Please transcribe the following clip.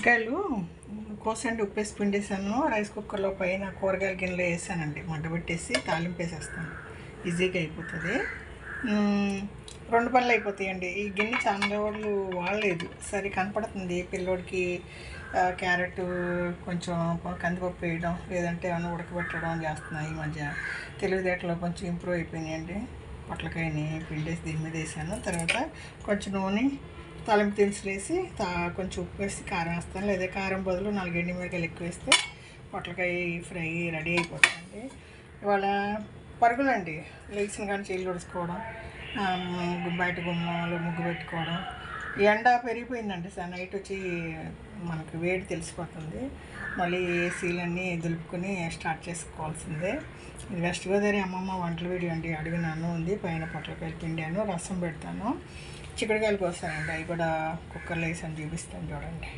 పొట్లకాయలు కోసండి ఉప్పేసి పిండేసాను. రైస్ కుక్కర్లో పైన కూరగాయల గిన్నెలో వేసానండి. మంట పెట్టేసి తాలింపు వేసేస్తాను. ఈజీగా అయిపోతుంది. 2 పనులు అయిపోతాయండి. ఈ గిన్నె చాలా రోజులు వాడలేదు, సరే కనపడుతుంది. పిల్లోడికి క్యారెట్ కొంచెం కందిపప్పు వేయడం, లేదంటే ఏమైనా ఉడకబెట్టడం చేస్తున్నాయి. ఈ మధ్య తెలివితేటలో కొంచెం ఇంప్రూవ్ అయిపోయినాయండి. పొట్లకాయని పిండేసి దీని మీద వేసాను. తర్వాత కొంచెం నూనె, తాలింపు దినుసులు వేసి కొంచెం ఉప్పు వేసి కారం వేస్తాను. లేదా కారం బదులు 4 ఎండుమిరపకాయలు ఎక్కువ వేస్తే పొట్లకాయ ఫ్రై రెడీ అయిపోతుందండి. ఇవాళ పరుగులండి. లేచిన కానీ చేతులు ఉడుచుకోవడం, బయట గుమ్మాలు ముగ్గు పెట్టుకోవడం. ఎండ పెరిగిపోయిందండి సార్. నైట్ వచ్చి మనకు వేడి తెలిసిపోతుంది. మళ్ళీ ఏసీలన్నీ దులుపుకొని స్టార్ట్ చేసుకోవాల్సిందే. ఇది వెస్ట్ గోదావరి అమ్మమ్మ వంటల వీడియో అండి. అడిగినాను ఉంది. పైన పొట్లకాయలు పిండాను, రసం పెడతాను, చిక్కుడుకాయలు కోసానండి. అవి కూడా కుక్కర్లో వేసాను, చూపిస్తాను చూడండి.